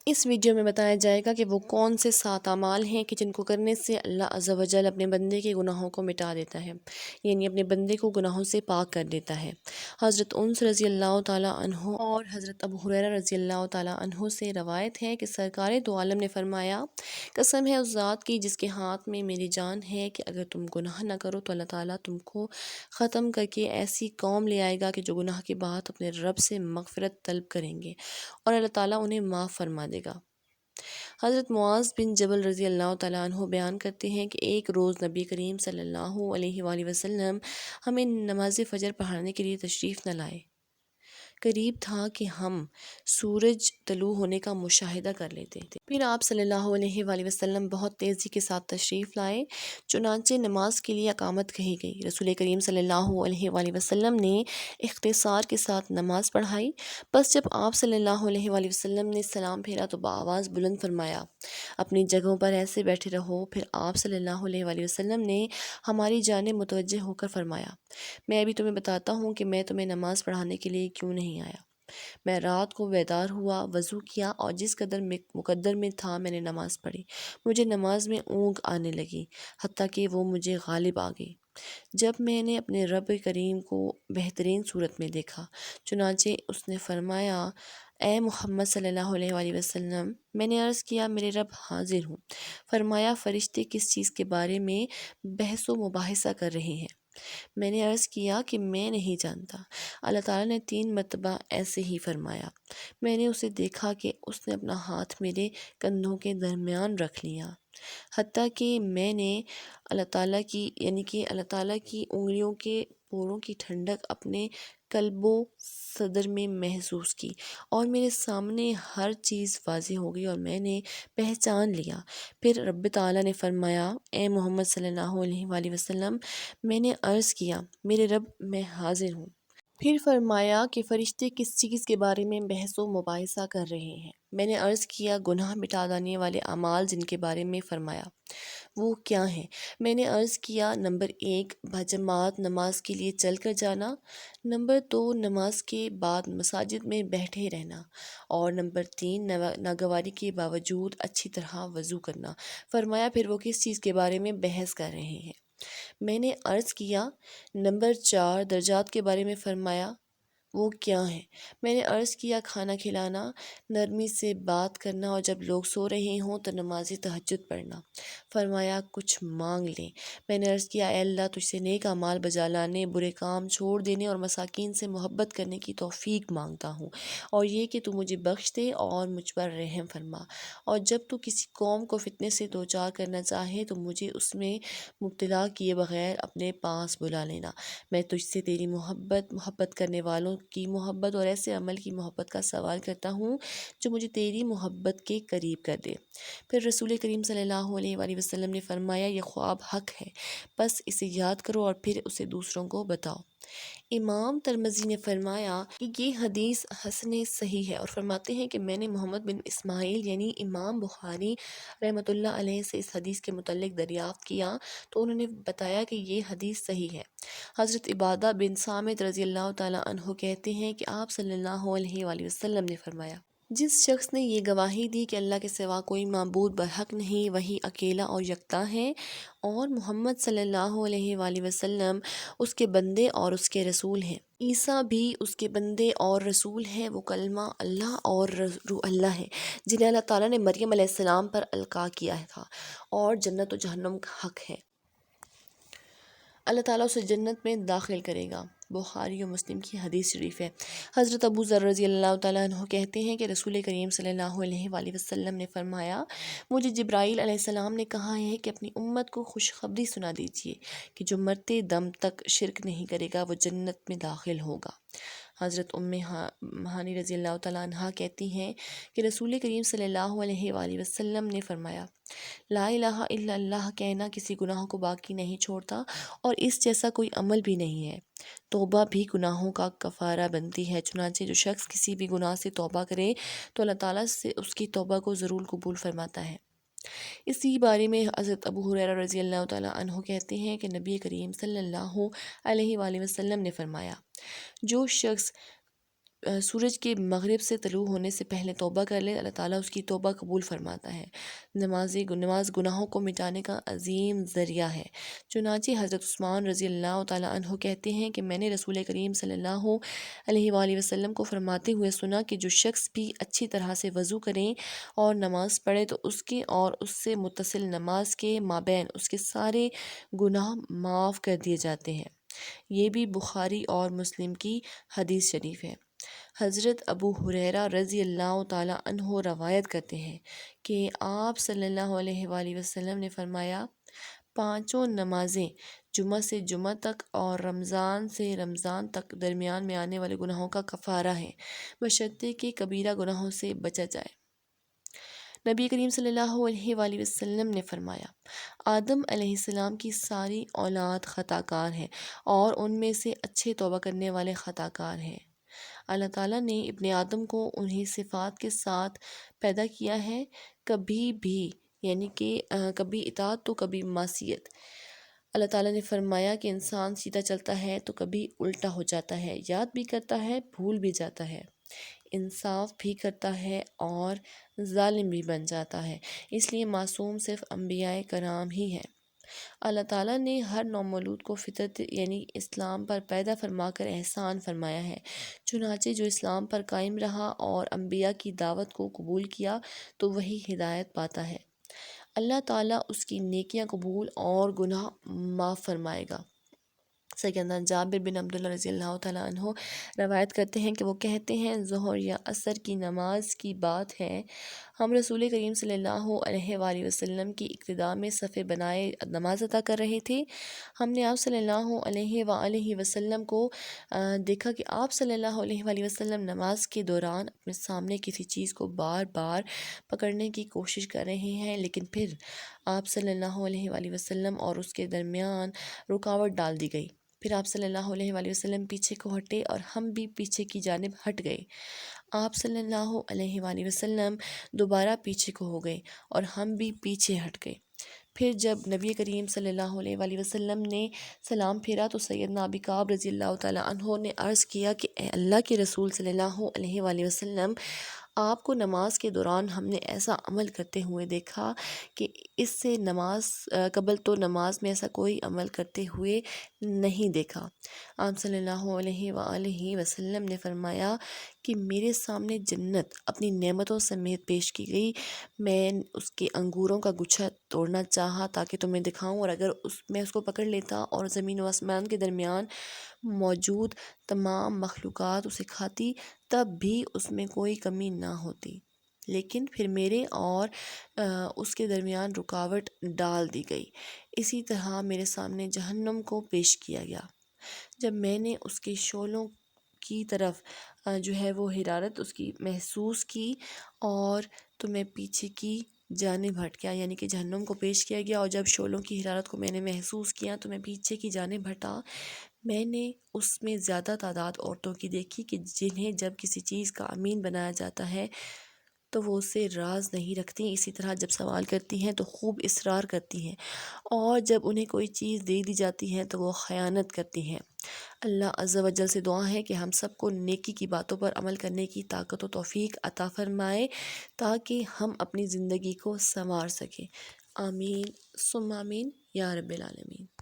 اس video میں بتایا جائے گا کہ وہ کون سے 7 اعمال ہیں کہ جن کو کرنے سے اللہ عز و جل اپنے بندے کے گناہوں کو مٹا دیتا ہے، یعنی اپنے بندے کو گناہوں سے پاک کر دیتا ہے۔ حضرت انس رضی اللہ تعالیٰ عنہ اور حضرت ابو ہریرہ رضی اللہ تعالیٰ عنہ سے روایت ہے کہ سرکار دو عالم نے فرمایا، قسم ہے اس ذات کی جس کے ہاتھ میں میری جان ہے کہ اگر تم گناہ نہ کرو تو اللہ تعالیٰ تم کو ختم کر کے ایسی قوم لے آئے گا کہ جو گناہ کے بعد اپنے رب سے مغفرت طلب کریں گے اور اللہ تعالیٰ انہیں معاف فرما دے گا۔ حضرت معاذ بن جبل رضی اللہ تعالیٰ عنہ بیان کرتے ہیں کہ ایک روز نبی کریم صلی اللہ علیہ وآلہ وسلم ہمیں نماز فجر پڑھانے کے لیے تشریف نہ لائے۔ قریب تھا کہ ہم سورج طلوع ہونے کا مشاہدہ کر لیتے تھے۔ پھر آپ صلی اللہ علیہ وآلہ وسلم بہت تیزی کے ساتھ تشریف لائے، چنانچہ نماز کے لیے اقامت کہی گئی۔ رسول کریم صلی اللہ علیہ وآلہ وسلم نے اختصار کے ساتھ نماز پڑھائی۔ بس جب آپ صلی اللہ علیہ وآلہ وسلم نے سلام پھیرا تو بآواز بلند فرمایا، اپنی جگہوں پر ایسے بیٹھے رہو۔ پھر آپ صلی اللہ علیہ وآلہ وسلم نے ہماری جانب متوجہ ہو کر فرمایا، میں ابھی تمہیں بتاتا ہوں کہ میں تمہیں نماز پڑھانے کے لیے کیوں نہیں آیا۔ میں رات کو بیدار ہوا، وضو کیا اور جس قدر مقدر میں تھا میں نے نماز پڑھی۔ مجھے نماز میں اونگ آنے لگی، حتیٰ کہ وہ مجھے غالب آ گئی۔ جب میں نے اپنے رب کریم کو بہترین صورت میں دیکھا، چنانچہ اس نے فرمایا، اے محمد صلی اللہ علیہ وآلہ وسلم۔ میں نے عرض کیا، میرے رب حاضر ہوں۔ فرمایا، فرشتے کس چیز کے بارے میں بحث و مباحثہ کر رہے ہیں؟ میں نے عرض کیا کہ میں نہیں جانتا۔ اللہ تعالیٰ نے 3 مرتبہ ایسے ہی فرمایا۔ میں نے اسے دیکھا کہ اس نے اپنا ہاتھ میرے کندھوں کے درمیان رکھ لیا، حتیٰ کہ میں نے اللہ تعالیٰ کی انگلیوں کے پوروں کی ٹھنڈک اپنے قلب و صدر میں محسوس کی اور میرے سامنے ہر چیز واضح ہو گئی اور میں نے پہچان لیا۔ پھر رب تعالیٰ نے فرمایا، اے محمد صلی اللہ علیہ وآلہ وسلم۔ میں نے عرض کیا، میرے رب میں حاضر ہوں۔ پھر فرمایا کہ فرشتے کس چیز کے بارے میں بحث و مباحثہ کر رہے ہیں؟ میں نے عرض کیا، گناہ مٹا دینے والے اعمال جن کے بارے میں فرمایا وہ کیا ہیں؟ میں نے عرض کیا، نمبر 1 بجماعت نماز کے لیے چل کر جانا، نمبر 2 نماز کے بعد مساجد میں بیٹھے رہنا، اور نمبر 3 ناگواری کے باوجود اچھی طرح وضو کرنا۔ فرمایا، پھر وہ کس چیز کے بارے میں بحث کر رہے ہیں؟ میں نے عرض کیا، نمبر 4 درجات کے بارے میں فرمایا وہ کیا ہیں؟ میں نے عرض کیا، کھانا کھلانا، نرمی سے بات کرنا اور جب لوگ سو رہے ہوں تو نماز تہجد پڑھنا۔ فرمایا، کچھ مانگ لیں۔ میں نے عرض کیا، اے اللہ، تجھ سے نیک اعمال بجا لانے، برے کام چھوڑ دینے اور مساکین سے محبت کرنے کی توفیق مانگتا ہوں، اور یہ کہ تو مجھے بخش دے اور مجھ پر رحم فرما، اور جب تو کسی قوم کو فتنے سے دوچار کرنا چاہے تو مجھے اس میں مبتلا کیے بغیر اپنے پاس بلا لینا۔ میں تجھ سے تیری محبت کرنے والوں کی محبت اور ایسے عمل کی محبت کا سوال کرتا ہوں جو مجھے تیری محبت کے قریب کر دے۔ پھر رسول کریم صلی اللہ علیہ وآلہ وسلم نے فرمایا، یہ خواب حق ہے، بس اسے یاد کرو اور پھر اسے دوسروں کو بتاؤ۔ امام ترمذی نے فرمایا کہ یہ حدیث حسن صحیح ہے، اور فرماتے ہیں کہ میں نے محمد بن اسماعیل یعنی امام بخاری رحمۃ اللہ علیہ سے اس حدیث کے متعلق دریافت کیا تو انہوں نے بتایا کہ یہ حدیث صحیح ہے۔ حضرت عبادہ بن صامت رضی اللہ تعالیٰ عنہ کہتے ہیں کہ آپ صلی اللہ علیہ وآلہ وسلم نے فرمایا، جس شخص نے یہ گواہی دی کہ اللہ کے سوا کوئی معبود برحق نہیں، وہی اکیلا اور یکتا ہے، اور محمد صلی اللہ علیہ وآلہ وسلم اس کے بندے اور اس کے رسول ہیں، عیسیٰ بھی اس کے بندے اور رسول ہیں، وہ کلمہ اللہ اور روح اللہ ہے جنہیں اللہ تعالیٰ نے مریم علیہ السلام پر القاء کیا تھا، اور جنت و جہنم کا حق ہے، اللہ تعالیٰ اسے جنت میں داخل کرے گا۔ بخاری و مسلم کی حدیث شریف ہے۔ حضرت ابو ذر رضی اللہ تعالیٰ عنہ کہتے ہیں کہ رسول کریم صلی اللہ علیہ وآلہ وسلم نے فرمایا، مجھے جبرائیل علیہ السلام نے کہا ہے کہ اپنی امت کو خوشخبری سنا دیجیے کہ جو مرتے دم تک شرک نہیں کرے گا وہ جنت میں داخل ہوگا۔ حضرت ہانی رضی اللہ تعالیٰ عنہ کہتی ہیں کہ رسول کریم صلی اللہ علیہ وآلہ وسلم نے فرمایا، لا الہ الا اللہ کہنا کسی گناہ کو باقی نہیں چھوڑتا اور اس جیسا کوئی عمل بھی نہیں ہے۔ توبہ بھی گناہوں کا کفارہ بنتی ہے، چنانچہ جو شخص کسی بھی گناہ سے توبہ کرے تو اللہ تعالیٰ سے اس کی توبہ کو ضرور قبول فرماتا ہے۔ اسی بارے میں حضرت ابو ہریرہ رضی اللہ تعالیٰ عنہ کہتے ہیں کہ نبی کریم صلی اللہ علیہ وآلہ وسلم نے فرمایا، جو شخص سورج کے مغرب سے طلوع ہونے سے پہلے توبہ کر لے، اللہ تعالیٰ اس کی توبہ قبول فرماتا ہے۔ نماز گناہوں کو مٹانے کا عظیم ذریعہ ہے۔ چنانچہ حضرت عثمان رضی اللہ تعالیٰ عنہ کہتے ہیں کہ میں نے رسول کریم صلی اللہ علیہ وآلہ وسلم کو فرماتے ہوئے سنا کہ جو شخص بھی اچھی طرح سے وضو کریں اور نماز پڑھے تو اس کے اور اس سے متصل نماز کے مابین اس کے سارے گناہ معاف کر دیے جاتے ہیں۔ یہ بھی بخاری اور مسلم کی حدیث شریف ہے۔ حضرت ابو ہریرہ رضی اللہ تعالیٰ عنہ روایت کرتے ہیں کہ آپ صلی اللہ علیہ وآلہ وسلم نے فرمایا، پانچوں نمازیں جمعہ سے جمعہ تک اور رمضان سے رمضان تک درمیان میں آنے والے گناہوں کا کفارہ ہے، بشرطے کہ کبیرہ گناہوں سے بچا جائے۔ نبی کریم صلی اللہ علیہ وآلہ وسلم نے فرمایا، آدم علیہ السلام کی ساری اولاد خطا کار ہے اور ان میں سے اچھے توبہ کرنے والے خطا کار ہیں۔ اللہ تعالیٰ نے ابن آدم کو انہی صفات کے ساتھ پیدا کیا ہے، کبھی بھی یعنی کہ کبھی اطاعت تو کبھی معصیت۔ اللہ تعالیٰ نے فرمایا کہ انسان سیدھا چلتا ہے تو کبھی الٹا ہو جاتا ہے، یاد بھی کرتا ہے، بھول بھی جاتا ہے، انصاف بھی کرتا ہے اور ظالم بھی بن جاتا ہے۔ اس لیے معصوم صرف انبیاء کرام ہی ہیں۔ اللہ تعالیٰ نے ہر نومولود کو فطرت یعنی اسلام پر پیدا فرما کر احسان فرمایا ہے، چنانچہ جو اسلام پر قائم رہا اور انبیاء کی دعوت کو قبول کیا تو وہی ہدایت پاتا ہے۔ اللہ تعالیٰ اس کی نیکیاں قبول اور گناہ معاف فرمائے گا۔ سیدنا جابر بن عبداللہ رضی اللہ تعالیٰ عنہ روایت کرتے ہیں کہ وہ کہتے ہیں، ظہر یا عصر کی نماز کی بات ہے، ہم رسول کریم صلی اللہ علیہ وآلہ وسلم کی اقتداء میں صف بنائے نماز ادا کر رہے تھے۔ ہم نے آپ صلی اللہ علیہ وآلہ وسلم کو دیکھا کہ آپ صلی اللہ علیہ وآلہ وسلم نماز کے دوران اپنے سامنے کسی چیز کو بار بار پکڑنے کی کوشش کر رہے ہیں، لیکن پھر آپ صلی اللہ علیہ وآلہ وسلم اور اس کے درمیان رکاوٹ ڈال دی گئی۔ پھر آپ صلی اللہ علیہ وآلہ وسلم پیچھے کو ہٹے اور ہم بھی پیچھے کی جانب ہٹ گئے۔ آپ صلی اللہ علیہ وآلہ وسلم دوبارہ پیچھے کو ہو گئے اور ہم بھی پیچھے ہٹ گئے۔ پھر جب نبی کریم صلی اللہ علیہ وآلہ وسلم نے سلام پھیرا تو سیدنا ابی کعب رضی اللہ تعالیٰ عنہ نے عرض کیا کہ اے اللہ کے رسول صلی اللہ علیہ وآلہ وسلم، آپ کو نماز کے دوران ہم نے ایسا عمل کرتے ہوئے دیکھا کہ اس سے نماز قبل تو نماز میں ایسا کوئی عمل کرتے ہوئے نہیں دیکھا۔ آپ صلی اللہ علیہ وآلہ وسلم نے فرمایا کہ میرے سامنے جنت اپنی نعمتوں سمیت پیش کی گئی، میں اس کے انگوروں کا گچھا توڑنا چاہا تاکہ تمہیں دکھاؤں، اور اگر میں اس کو پکڑ لیتا اور زمین و آسمان کے درمیان موجود تمام مخلوقات اسے کھاتی تب بھی اس میں کوئی کمی نہ ہوتی، لیکن پھر میرے اور اس کے درمیان رکاوٹ ڈال دی گئی۔ اسی طرح میرے سامنے جہنم کو پیش کیا گیا، جب میں نے اس کے شعلوں کی طرف جو ہے وہ حرارت اس کی محسوس کی اور تو میں پیچھے کی جانب ہٹ گیا، یعنی کہ جہنم کو پیش کیا گیا اور جب شعلوں کی حرارت کو میں نے محسوس کیا تو میں پیچھے کی جانب ہٹا۔ میں نے اس میں زیادہ تعداد عورتوں کی دیکھی کہ جنہیں جب کسی چیز کا امین بنایا جاتا ہے تو وہ اسے راز نہیں رکھتی، اسی طرح جب سوال کرتی ہیں تو خوب اصرار کرتی ہیں، اور جب انہیں کوئی چیز دے دی جاتی ہے تو وہ خیانت کرتی ہیں۔ اللہ عز و جل سے دعا ہے کہ ہم سب کو نیکی کی باتوں پر عمل کرنے کی طاقت و توفیق عطا فرمائے تاکہ ہم اپنی زندگی کو سنوار سکیں۔ آمین ثم آمین یا رب العالمین۔